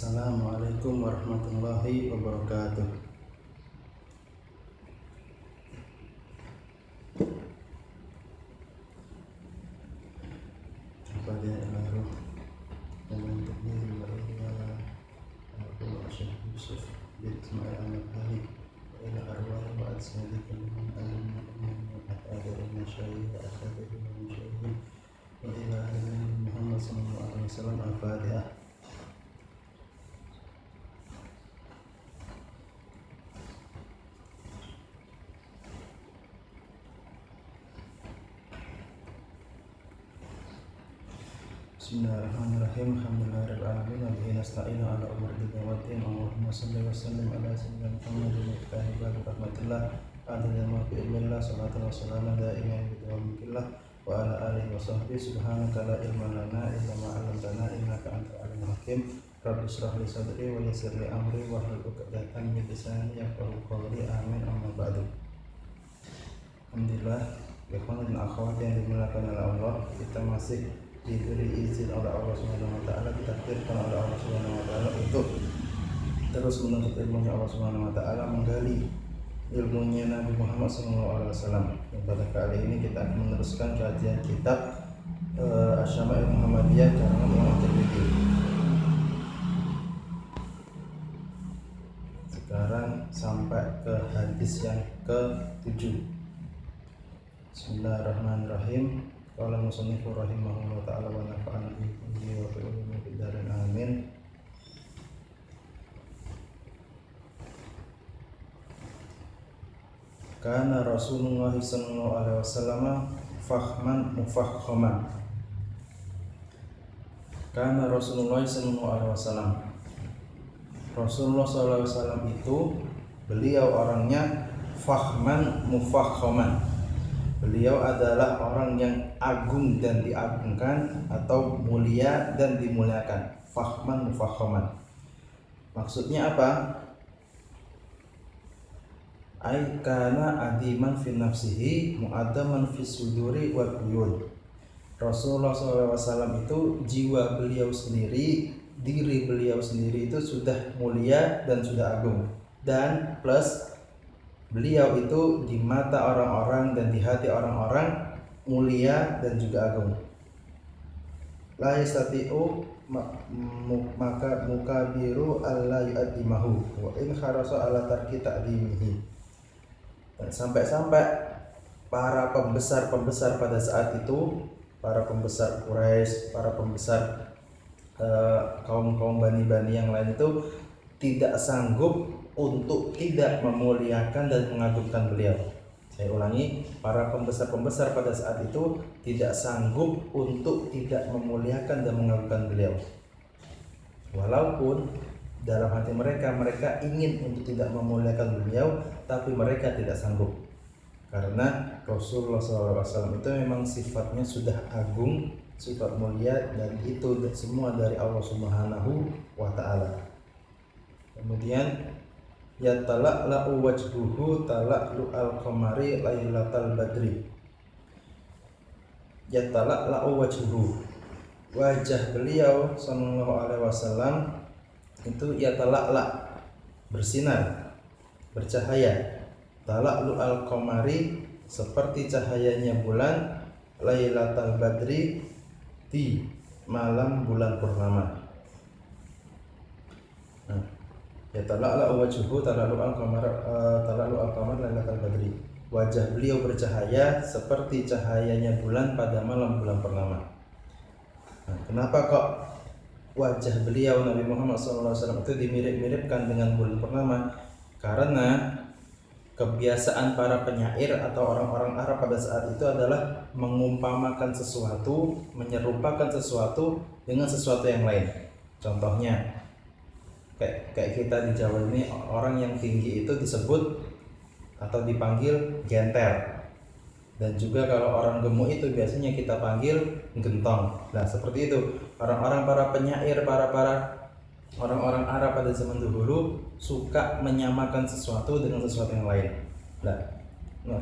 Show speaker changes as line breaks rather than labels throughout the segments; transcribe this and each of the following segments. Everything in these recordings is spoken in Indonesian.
Assalamualaikum warahmatullahi wabarakatuh. Kepada Ilahi dan Takdir Walillah Aku Syekh Yusuf bin Ismail Al-Bali ila arwah wa asadikum min al-mu'min wa atadari masyayih wa atadari masyayih wa ila alihi Muhammad sallallahu alaihi wasallam. Al-Fatihah. Bismillahirrahmanirrahim. Alhamdulillahirabbil alamin wa bihi nasta'inu ala umuri dunya waddin. Allahumma shalli wa sallim ala sayyidina Muhammadin wa alihi wa rahmatillah. Adil ma fi ilmillah salatu wa salamu da'iman bi tawfikillah wa ala alihi wa sahbihi. Subhanaka la ilma lana illa ma 'allamtana innaka antal alimul hakim. Rabbi shrah li sadri wa yassir li amri wa hlul 'uqdatam min lisani yafqahu qawli. Amin. Amma ba'du. Alhamdulillah, ikhwan dan akhwat yang dimuliakan oleh Allah, kita masih diberi izin oleh Allah Subhanahu wa taala, ditakdirkan oleh Allah Subhanahu wa taala untuk terus menuntut ilmunya Allah Subhanahu wa taala, menggali ilmunya Nabi Muhammad SAW. Pada kali ini kita akan meneruskan kajian kitab Asy-Syama'il Muhammadiyah karangan Imam Tirmidzi. Sekarang sampai ke hadis yang ke-7. Bismillahirrahmanirrahim. Qala musannifu rahimahullah ta'ala wa nafa'ana bihi wa bi ulumi fid darin amin. Kana Rasulullah sallallahu alaihi wasallam fahman mufakhaman. Kana Rasulullah sallallahu alaihi wasallam. Rasulullah sallallahu alaihi wasallam itu beliau orangnya fahman mufakhaman. Beliau adalah orang yang agung dan diagungkan atau mulia dan dimuliakan. Fahman mufakhaman. Maksudnya apa? Ai kana adiman fi nafsihi mu'addaman fi suduri wa buyun. Rasulullah SAW itu jiwa beliau sendiri, diri beliau sendiri itu sudah mulia dan sudah agung, dan plus beliau itu di mata orang-orang dan di hati orang-orang mulia dan juga agung. La yastati'u maka mukabiru alla yu'addimahu wa in kharasa ala tarki ta'dimihi. Dan sampai-sampai para pembesar-pembesar pada saat itu, para pembesar Quraisy, para pembesar kaum-kaum bani-bani yang lain itu tidak sanggup untuk tidak memuliakan dan mengagungkan beliau. Saya ulangi, para pembesar-pembesar pada saat itu tidak sanggup untuk tidak memuliakan dan mengagungkan beliau. Walaupun dalam hati mereka ingin untuk tidak memuliakan beliau, tapi mereka tidak sanggup. Karena Rasulullah SAW itu memang sifatnya sudah agung, sifat mulia, dan itu semua dari Allah Subhanahu wa taala. Kemudian yatala'la'u wajhuhu tala'lu al-qamari lailatal badri. Yatala'la'u wajhuhu, wajah beliau sallallahu alaihi wasallam itu yatala'la, bersinar, bercahaya. Tala'lu al-qamari, seperti cahayanya bulan, lailatal badri, di malam bulan purnama. Yatala'la wajhuhu tala'lu al-qamar lailatal badri. Wajah beliau bercahaya seperti cahayanya bulan pada malam bulan purnama. Nah, kenapa kok wajah beliau Nabi Muhammad SAW itu dimirip-miripkan dengan bulan purnama? Karena kebiasaan para penyair atau orang-orang Arab pada saat itu adalah mengumpamakan sesuatu, menyerupakan sesuatu dengan sesuatu yang lain. Contohnya kayak kita di Jawa ini, orang yang tinggi itu disebut atau dipanggil genter, dan juga kalau orang gemuk itu biasanya kita panggil gentong. Nah, seperti itu orang-orang para penyair, para orang-orang Arab pada zaman dahulu suka menyamakan sesuatu dengan sesuatu yang lain. Nah,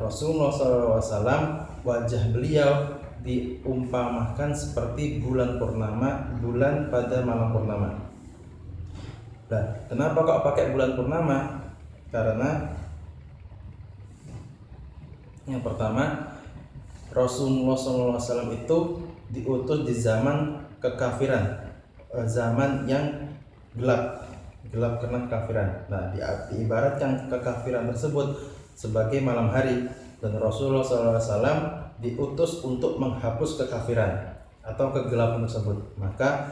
Rasulullah SAW wajah beliau diumpamakan seperti bulan purnama, bulan pada malam purnama. Nah, kenapa kok pakai bulan purnama? Karena yang pertama, Rasulullah SAW itu diutus di zaman kekafiran, zaman yang gelap karena kekafiran. Nah, diibaratkan kekafiran tersebut sebagai malam hari, dan Rasulullah SAW diutus untuk menghapus kekafiran atau kegelapan tersebut. Maka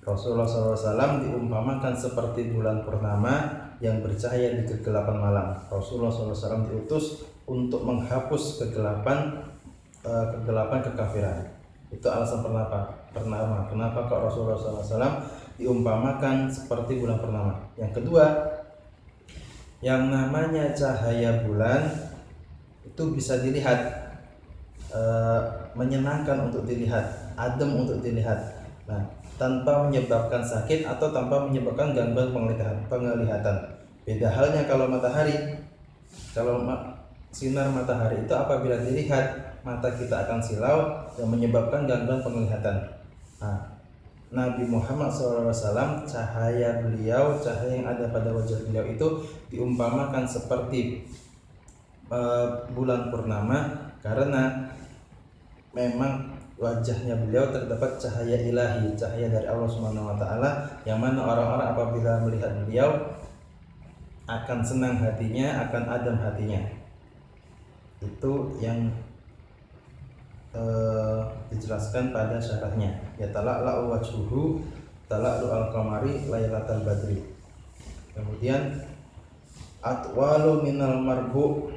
Rasulullah SAW diumpamakan seperti bulan purnama yang bercahaya di kegelapan malam. Rasulullah SAW diutus untuk menghapus kegelapan kekafiran. Itu alasan kenapa kok Rasulullah SAW diumpamakan seperti bulan purnama. Yang kedua, yang namanya cahaya bulan itu bisa dilihat, menyenangkan untuk dilihat, adem untuk dilihat. Nah, tanpa menyebabkan sakit atau tanpa menyebabkan gangguan penglihatan. Beda halnya kalau matahari. Kalau sinar matahari itu apabila dilihat, mata kita akan silau dan menyebabkan gangguan penglihatan. Nah, Nabi Muhammad SAW, cahaya yang ada pada wajah beliau itu diumpamakan seperti bulan purnama, karena memang wajahnya beliau terdapat cahaya ilahi, cahaya dari Allah Subhanahu wa taala, yang mana orang-orang apabila melihat beliau akan senang hatinya, akan adem hatinya. Itu yang dijelaskan pada syaratnya. Ya tala'la'u wajhuhu tala'lu al-qamari lailatal badri. Kemudian atwalu minal marbu.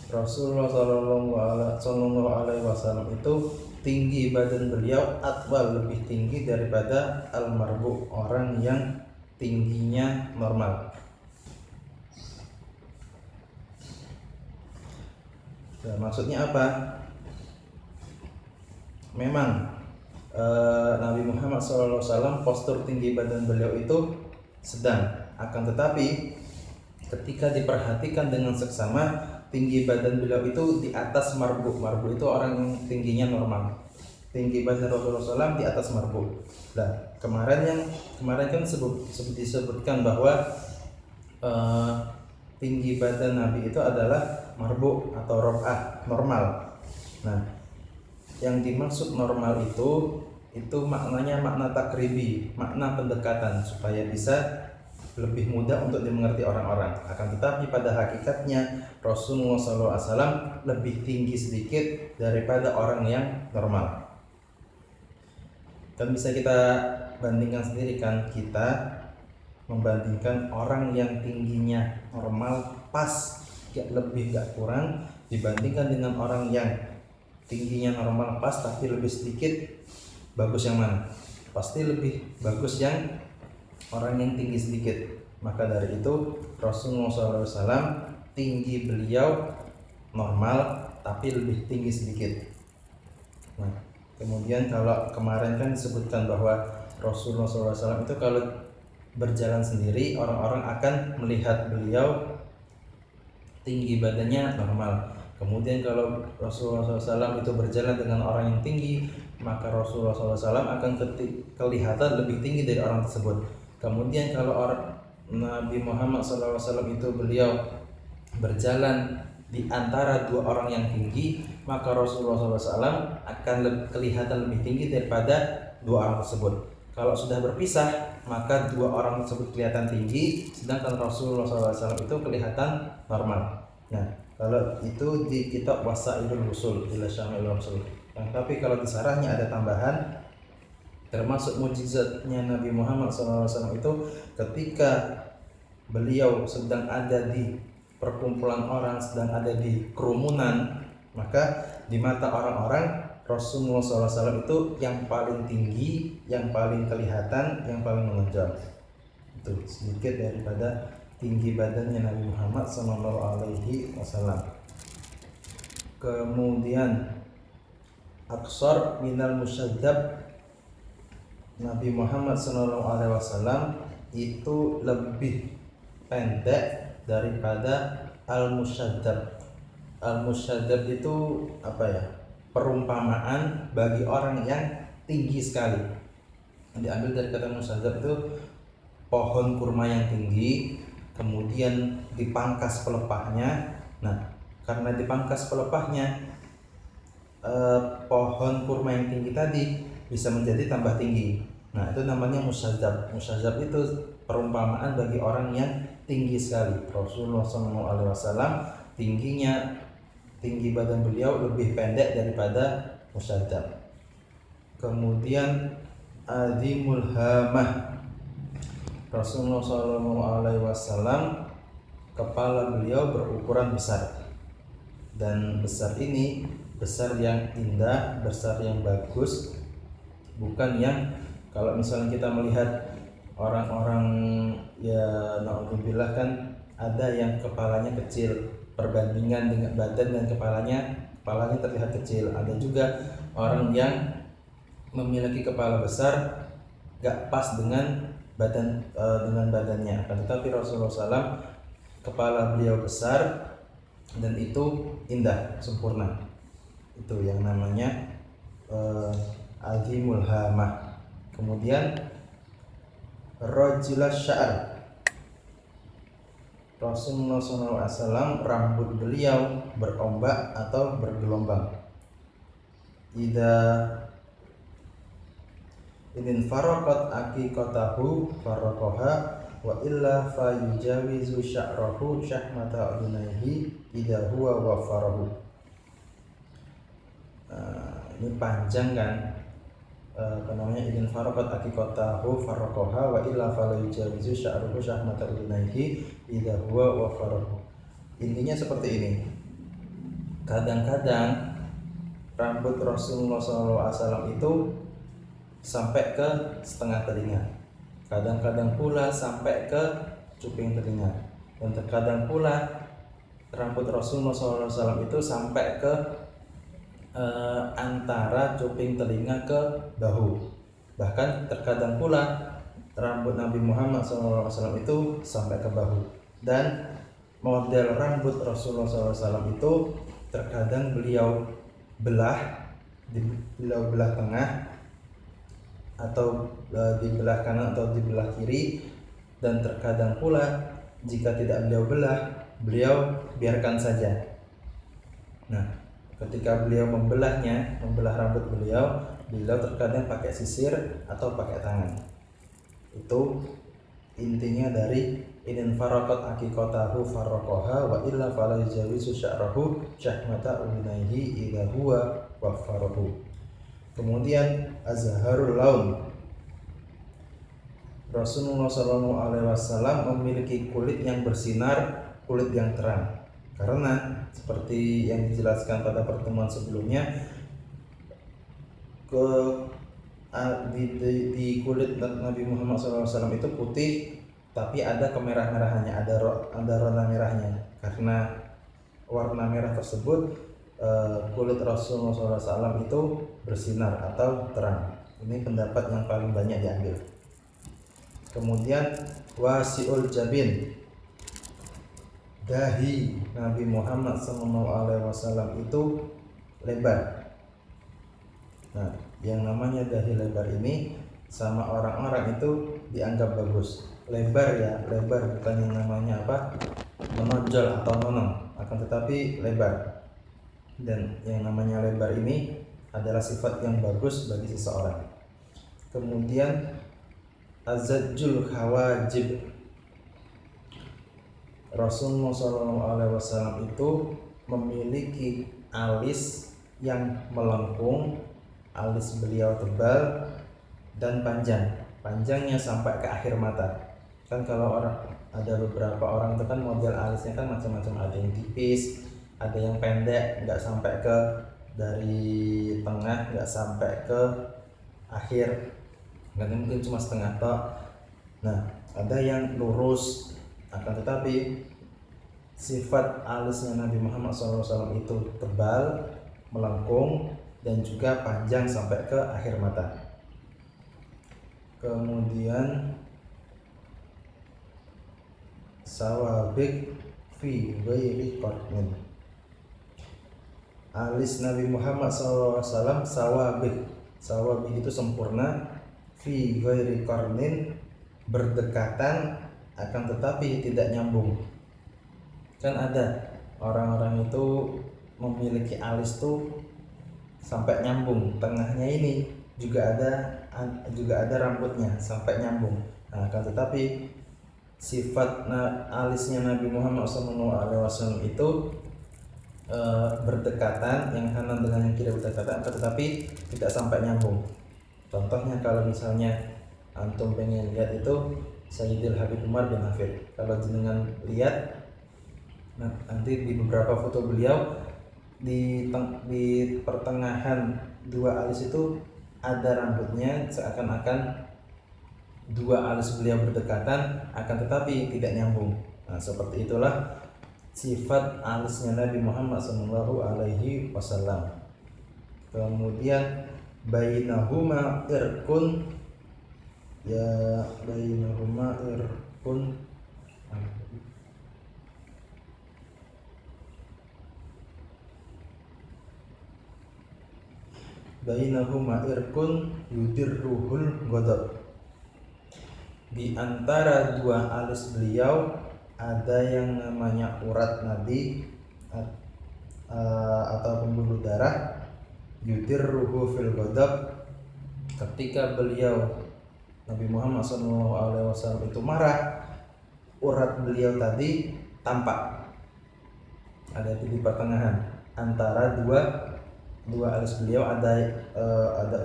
Rasulullah sallallahu alaihi wasallam itu tinggi badan beliau atwal, lebih tinggi daripada al-marbu, orang yang tingginya normal. Nah, maksudnya apa? Memang Nabi Muhammad SAW postur tinggi badan beliau itu sedang, akan tetapi ketika diperhatikan dengan seksama, tinggi badan beliau itu di atas marbu. Marbu itu orang yang tingginya normal. Tinggi badan Rasulullah SAW di atas marbu. Nah, kemarin kan disebutkan bahwa tinggi badan Nabi itu adalah marbu atau rok'ah, normal. Nah, yang dimaksud normal itu maknanya makna takribi, makna pendekatan, supaya bisa lebih mudah untuk dimengerti orang-orang. Akan tetapi pada hakikatnya Rasulullah SAW lebih tinggi sedikit daripada orang yang normal. Dan bisa kita bandingkan sendiri kan, kita membandingkan orang yang tingginya normal pas, gak lebih gak kurang, dibandingkan dengan orang yang tingginya normal pas tapi lebih sedikit, bagus yang mana? Pasti lebih bagus yang orang yang tinggi sedikit. Maka dari itu Rasulullah SAW tinggi beliau normal tapi lebih tinggi sedikit. Nah, kemudian kalau kemarin kan disebutkan bahwa Rasulullah SAW itu kalau berjalan sendiri, orang-orang akan melihat beliau tinggi badannya normal. Kemudian kalau Rasulullah SAW itu berjalan dengan orang yang tinggi, maka Rasulullah SAW akan kelihatan lebih tinggi dari orang tersebut. Kemudian kalau Nabi Muhammad SAW itu beliau berjalan di antara dua orang yang tinggi, maka Rasulullah SAW akan kelihatan lebih tinggi daripada dua orang tersebut. Kalau sudah berpisah, maka dua orang tersebut kelihatan tinggi, sedangkan Rasulullah SAW itu kelihatan normal. Nah, kalau itu di kitab Wasailul Wusul ila Syamil Rasul. Tapi kalau di sarahnya ada tambahan, termasuk mukjizatnya Nabi Muhammad SAW itu ketika beliau sedang ada di perkumpulan orang, sedang ada di kerumunan, maka di mata orang-orang Rasulullah SAW itu yang paling tinggi, yang paling kelihatan, yang paling menonjol. Itu sedikit daripada tinggi badannya Nabi Muhammad SAW. Kemudian aksar minal musyadzab, Nabi Muhammad SAW itu lebih pendek daripada al-musyadzab. Al-musyadzab itu apa ya? Perumpamaan bagi orang yang tinggi sekali. Diambil dari kata musyadzab itu pohon kurma yang tinggi, kemudian dipangkas pelepahnya. Nah, karena dipangkas pelepahnya, pohon kurma yang tinggi tadi bisa menjadi tambah tinggi. Nah, itu namanya musyadzab. Musyadzab itu perumpamaan bagi orang yang tinggi sekali. Rasulullah SAW tinggi badan beliau lebih pendek daripada musyadzab. Kemudian azimul hamah. Rasulullah SAW kepala beliau berukuran besar, dan besar ini besar yang indah, besar yang bagus, bukan yang kalau misalnya kita melihat orang-orang ya naudzubillah kan ada yang kepalanya kecil, perbandingan dengan badan dan kepalanya terlihat kecil. Ada juga orang yang memiliki kepala besar gak pas dengan badannya. Akan tetapi Rasulullah SAW kepala beliau besar dan itu indah, sempurna. Itu yang namanya azimul hamah. Kemudian rajulus sya'ar. Rasulullah SAW rambut beliau berombak atau bergelombang. Idin faraqat aqiqatahu faraqaha wa illa fayujawizu sya'rahu syahmata udunaihi idza huwa wafarahu. Ini panjang kan, idin faraqat aqiqatahu faraqaha wa illa fayujawizu sya'rahu syahmata udunaihi idza huwa wafarahu. Intinya seperti ini. Kadang-kadang rambut Rasulullah SAW itu sampai ke setengah telinga, kadang-kadang pula sampai ke cuping telinga, dan terkadang pula rambut Rasulullah SAW itu sampai ke antara cuping telinga ke bahu. Bahkan terkadang pula rambut Nabi Muhammad SAW itu sampai ke bahu. Dan model rambut Rasulullah SAW itu terkadang beliau belah tengah, atau di belah kanan atau di belah kiri, dan terkadang pula jika tidak beliau belah, beliau biarkan saja. Nah, ketika beliau membelah rambut beliau terkadang pakai sisir atau pakai tangan. Itu intinya dari idin faraqat aqiqatahu faraqaha wa illa fala yujawizu sya'rahu syahmata udunaihi idza huwa wafarahu. Kemudian azharul laun. Rasulullah SAW memiliki kulit yang bersinar, kulit yang terang. Karena seperti yang dijelaskan pada pertemuan sebelumnya, di kulit Nabi Muhammad SAW itu putih, tapi ada kemerah-merahannya, ada warna merahnya. Karena warna merah tersebut kulit Rasulullah SAW itu bersinar atau terang. Ini pendapat yang paling banyak diambil. Kemudian wasi'ul jabin. Dahi Nabi Muhammad SAW itu lebar. Nah, yang namanya dahi lebar ini sama orang-orang itu dianggap bagus. Lebar ya, lebar, bukan yang namanya menonjol atau nonong, akan tetapi lebar. Dan yang namanya lebar ini adalah sifat yang bagus bagi seseorang. Kemudian azajjul khawajib. Rasulullah SAW itu memiliki alis yang melengkung, alis beliau tebal dan panjang, panjangnya sampai ke akhir mata. Kan kalau ada beberapa orang itu kan model alisnya kan macam-macam, ada yang tipis, ada yang pendek, nggak sampai ke dari tengah, nggak sampai ke akhir, nggak mungkin cuma setengah tok. Nah, ada yang lurus, akan tetapi sifat alisnya Nabi Muhammad SAW itu tebal, melengkung, dan juga panjang sampai ke akhir mata. Kemudian sawabik fi ghairi qarnin. Alis Nabi Muhammad SAW sawabik itu sempurna, fi ghairi qarnin, berdekatan akan tetapi tidak nyambung. Kan ada orang-orang itu memiliki alis tuh sampai nyambung, tengahnya ini juga ada rambutnya sampai nyambung. Nah, akan tetapi sifat alisnya Nabi Muhammad SAW itu berdekatan, yang kanan dengan yang kiri berdekatan, tetapi tidak sampai nyambung. Contohnya kalau misalnya antum pengen lihat itu Sayyidil Habib Umar bin Hafid, kalau jenengan lihat nanti di beberapa foto beliau di pertengahan dua alis itu ada rambutnya, seakan-akan dua alis beliau berdekatan akan tetapi tidak nyambung. Nah, seperti itulah sifat alisnya Nabi Muhammad SAW. Kemudian bainahuma irkun, ya bainahuma irkun, bainahuma irkun yudirruhul ghadab. Di antara dua alis beliau ada yang namanya urat nadi atau pembuluh darah, yudirruhu fil ghadab. Ketika beliau Nabi Muhammad SAW itu marah, urat beliau tadi tampak, ada di pertengahan antara dua alis beliau ada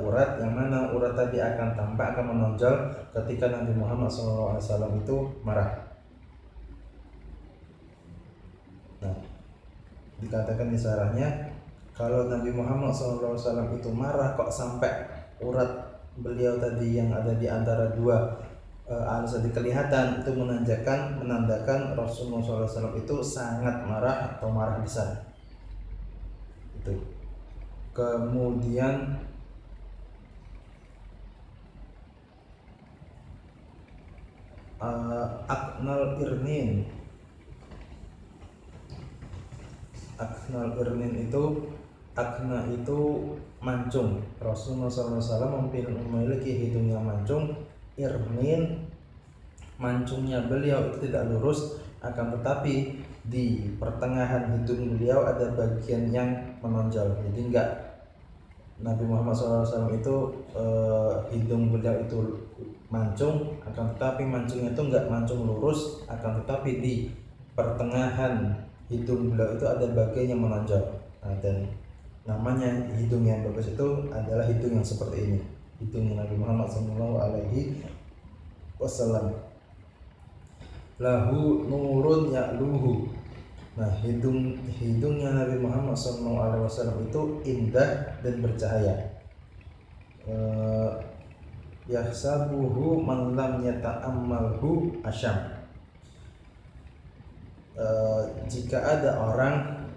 urat, yang mana urat tadi akan tampak, akan menonjol ketika Nabi Muhammad SAW itu marah. Nah, dikatakan di syarahnya, kalau Nabi Muhammad SAW itu marah kok sampai urat beliau tadi yang ada di antara dua alis tadi kelihatan, itu menandakan Rasulullah SAW itu sangat marah atau marah besar. Itu. Kemudian aknal irnin itu, akna itu mancung. Rasulullah SAW memiliki hidung yang mancung. Irnin, mancungnya beliau itu tidak lurus, akan tetapi di pertengahan hidung beliau ada bagian yang menonjol. Jadi enggak, Nabi Muhammad SAW itu hidung beliau itu mancung, akan tetapi mancungnya itu enggak mancung lurus, akan tetapi di pertengahan hidung beliau itu ada bagian yang menonjol. Nah, dan namanya hidung yang bagus itu adalah hidung yang seperti ini, hidungnya Nabi Muhammad SAW. Lahu nurun ya'luhu. Nah, hidungnya Nabi Muhammad SAW itu indah dan bercahaya. Yahsabuhu man lam yata'ammalhu asyam. Jika ada orang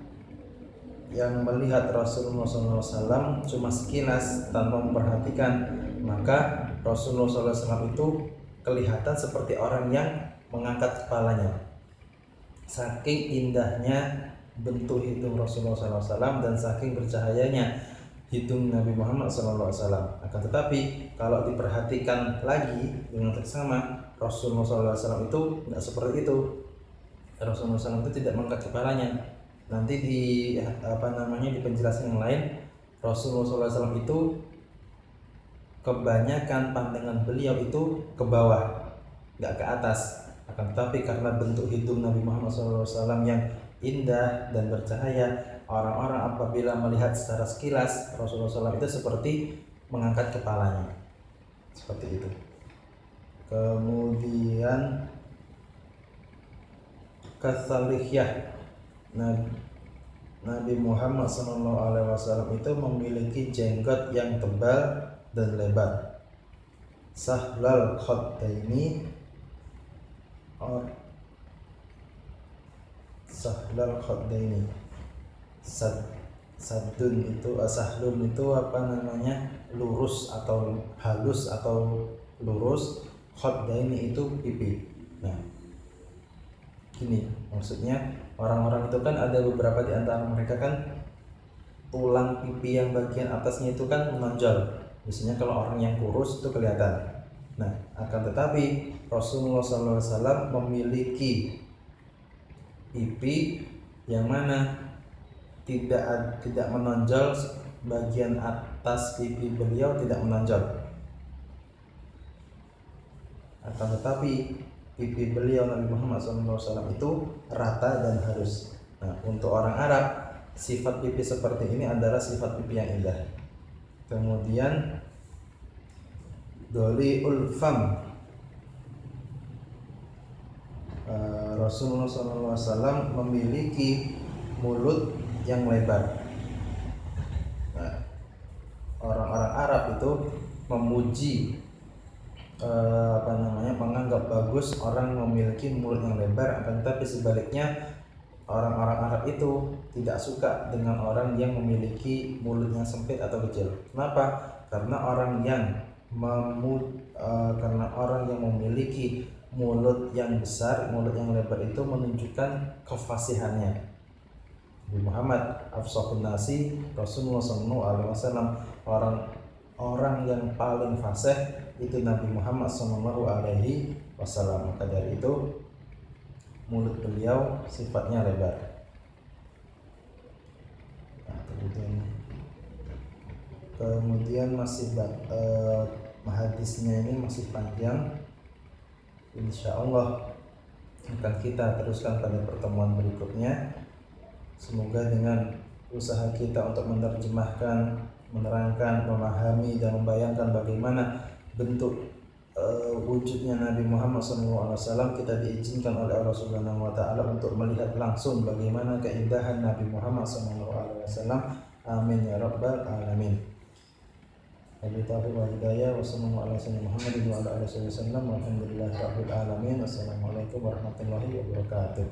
yang melihat Rasulullah SAW cuma sekilas tanpa memperhatikan, maka Rasulullah SAW itu kelihatan seperti orang yang mengangkat kepalanya. Saking indahnya bentuk hidung Rasulullah SAW dan saking bercahayanya hidung Nabi Muhammad SAW. Akan tetapi kalau diperhatikan lagi dengan seksama, Rasulullah SAW itu tidak seperti itu. Rasulullah SAW itu tidak mengangkat kepalanya. Nanti di di penjelasan yang lain, Rasulullah SAW itu kebanyakan pandangan beliau itu ke bawah, nggak ke atas. Akan tetapi karena bentuk hidung Nabi Muhammad SAW yang indah dan bercahaya, orang-orang apabila melihat secara sekilas Rasulullah SAW itu seperti mengangkat kepalanya, seperti itu. Kemudian katsalihiyah, Nabi Muhammad SAW itu memiliki jenggot yang tebal dan lebar. Sahlal khaddaini, sahlal khaddaini, sadun itu sahlun itu lurus atau halus atau lurus, khaddaini itu pipi. Nah, gini maksudnya, orang-orang itu kan ada beberapa di antara mereka kan tulang pipi yang bagian atasnya itu kan menonjol. Biasanya kalau orang yang kurus itu kelihatan. Nah, akan tetapi Rasulullah SAW memiliki pipi yang mana tidak menonjol, bagian atas pipi beliau tidak menonjol. Akan tetapi pipi beliau Nabi Muhammad SAW itu rata dan halus. Nah, untuk orang Arab, sifat pipi seperti ini adalah sifat pipi yang indah. Kemudian doliul fam, Rasulullah SAW memiliki mulut yang lebar. Nah, orang-orang Arab itu memuji menganggap bagus orang memiliki mulut yang lebar, akan tetapi sebaliknya orang-orang Arab itu tidak suka dengan orang yang memiliki mulut yang sempit atau kecil. Kenapa? Karena orang yang memiliki mulut yang besar, mulut yang lebar itu menunjukkan kefasihannya. Nabi Muhammad afsahun nasi, Rasulullah SAW, orang yang paling fasih itu Nabi Muhammad SAW. Maka dari itu mulut beliau sifatnya lebar. Nah, kemudian masih hadisnya ini masih panjang. Insya Allah akan kita teruskan pada pertemuan berikutnya. Semoga dengan usaha kita untuk menerjemahkan, menerangkan, memahami dan membayangkan bagaimana bentuk wujudnya Nabi Muhammad SAW, kita diizinkan oleh Allah Subhanahu wa Ta'ala untuk melihat langsung bagaimana keindahan Nabi Muhammad SAW. Amin ya rabbal alamin. Wabillahi taufiq wal hidayah. Wassalamualaikum warahmatullahi wabarakatuh. Wassalamualaikum warahmatullahi wabarakatuh.